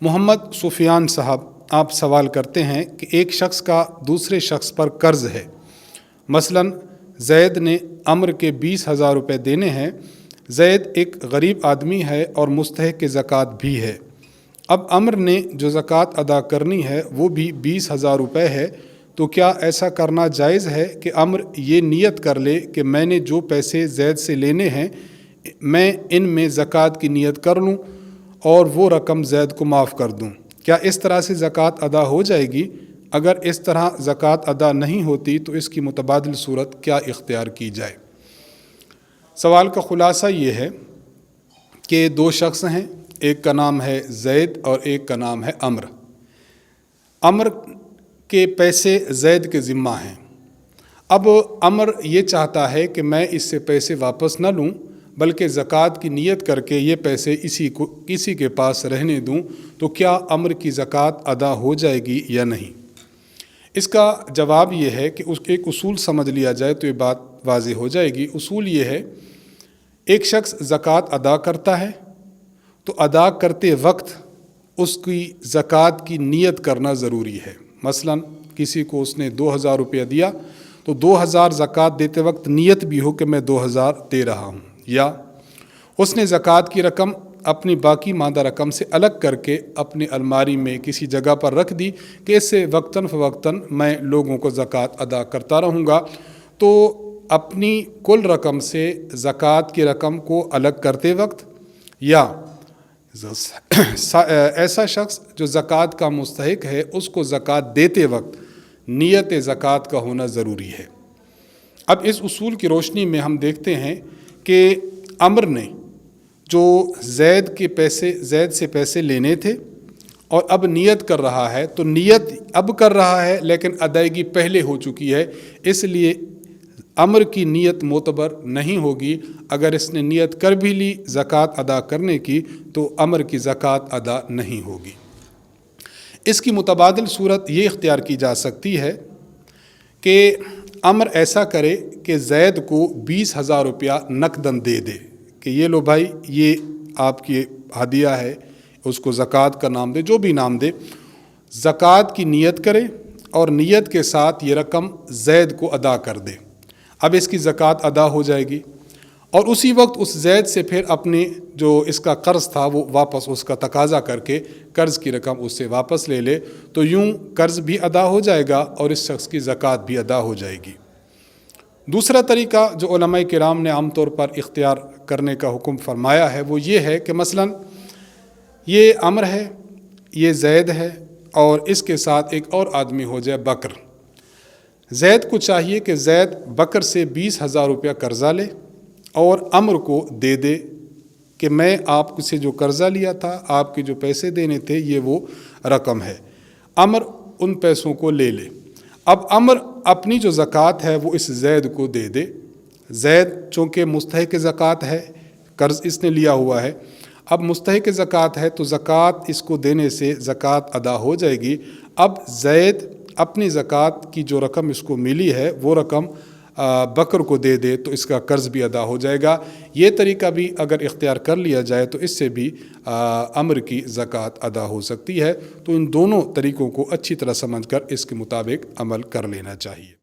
محمد سفیان صاحب آپ سوال کرتے ہیں کہ ایک شخص کا دوسرے شخص پر قرض ہے، مثلاً زید نے عمر کے 20,000 روپے دینے ہیں۔ زید ایک غریب آدمی ہے اور مستحق زکوٰۃ بھی ہے۔ اب عمر نے جو زکوٰۃ ادا کرنی ہے وہ بھی 20,000 روپے ہے، تو کیا ایسا کرنا جائز ہے کہ عمر یہ نیت کر لے کہ میں نے جو پیسے زید سے لینے ہیں میں ان میں زکوٰۃ کی نیت کر لوں اور وہ رقم زید کو معاف کر دوں؟ کیا اس طرح سے زکوٰۃ ادا ہو جائے گی؟ اگر اس طرح زکوٰۃ ادا نہیں ہوتی تو اس کی متبادل صورت کیا اختیار کی جائے؟ سوال کا خلاصہ یہ ہے کہ دو شخص ہیں، ایک کا نام ہے زید اور ایک کا نام ہے عمر۔ عمر کے پیسے زید کے ذمہ ہیں۔ اب عمر یہ چاہتا ہے کہ میں اس سے پیسے واپس نہ لوں بلکہ زکوٰۃ کی نیت کر کے یہ پیسے کسی کے پاس رہنے دوں، تو کیا عمر کی زکوٰۃ ادا ہو جائے گی یا نہیں؟ اس کا جواب یہ ہے کہ ایک اصول سمجھ لیا جائے تو یہ بات واضح ہو جائے گی۔ اصول یہ ہے، ایک شخص زکوٰۃ ادا کرتا ہے تو ادا کرتے وقت اس کی زکوٰۃ کی نیت کرنا ضروری ہے۔ مثلاً کسی کو اس نے 2,000 روپیہ دیا تو 2,000 زکوٰۃ دیتے وقت نیت بھی ہو کہ میں 2,000 دے رہا ہوں، یا اس نے زکوٰۃ کی رقم اپنی باقی ماندہ رقم سے الگ کر کے اپنی الماری میں کسی جگہ پر رکھ دی کہ اس سے وقتاً فوقتاً میں لوگوں کو زکوٰۃ ادا کرتا رہوں گا، تو اپنی کل رقم سے زکوٰۃ کی رقم کو الگ کرتے وقت، یا ایسا شخص جو زکوٰۃ کا مستحق ہے اس کو زکوٰۃ دیتے وقت نیت زکوٰۃ کا ہونا ضروری ہے۔ اب اس اصول کی روشنی میں ہم دیکھتے ہیں کہ عمر نے جو زید سے پیسے لینے تھے اور اب نیت کر رہا ہے، تو نیت اب کر رہا ہے لیکن ادائیگی پہلے ہو چکی ہے، اس لیے عمر کی نیت معتبر نہیں ہوگی۔ اگر اس نے نیت کر بھی لی زکوٰۃ ادا کرنے کی تو عمر کی زکوٰۃ ادا نہیں ہوگی۔ اس کی متبادل صورت یہ اختیار کی جا سکتی ہے کہ عمر ایسا کرے کہ زید کو 20,000 روپیہ نقداً دے دے کہ یہ لو بھائی، یہ آپ کی ہدیہ ہے، اس کو زکوٰۃ کا نام دے، جو بھی نام دے، زکوٰۃ کی نیت کرے اور نیت کے ساتھ یہ رقم زید کو ادا کر دے۔ اب اس کی زکوٰۃ ادا ہو جائے گی، اور اسی وقت اس زید سے پھر اپنے جو اس کا قرض تھا وہ واپس اس کا تقاضا کر کے قرض کی رقم اس سے واپس لے لے، تو یوں قرض بھی ادا ہو جائے گا اور اس شخص کی زکوٰۃ بھی ادا ہو جائے گی۔ دوسرا طریقہ جو علماء کرام نے عام طور پر اختیار کرنے کا حکم فرمایا ہے وہ یہ ہے کہ مثلاً یہ عمر ہے، یہ زید ہے، اور اس کے ساتھ ایک اور آدمی ہو جائے بکر۔ زید کو چاہیے کہ زید بکر سے 20,000 روپیہ قرضہ لے اور عمر کو دے دے کہ میں آپ سے جو قرضہ لیا تھا، آپ کے جو پیسے دینے تھے، یہ وہ رقم ہے۔ عمر ان پیسوں کو لے لے۔ اب عمر اپنی جو زکوٰۃ ہے وہ اس زید کو دے دے۔ زید چونکہ مستحق زکوٰۃ ہے، قرض اس نے لیا ہوا ہے، اب مستحق زکوٰۃ ہے تو زکوٰۃ اس کو دینے سے زکوٰۃ ادا ہو جائے گی۔ اب زید اپنی زکوٰۃ کی جو رقم اس کو ملی ہے وہ رقم بکر کو دے دے تو اس کا قرض بھی ادا ہو جائے گا۔ یہ طریقہ بھی اگر اختیار کر لیا جائے تو اس سے بھی عمر کی زکوٰۃ ادا ہو سکتی ہے۔ تو ان دونوں طریقوں کو اچھی طرح سمجھ کر اس کے مطابق عمل کر لینا چاہیے۔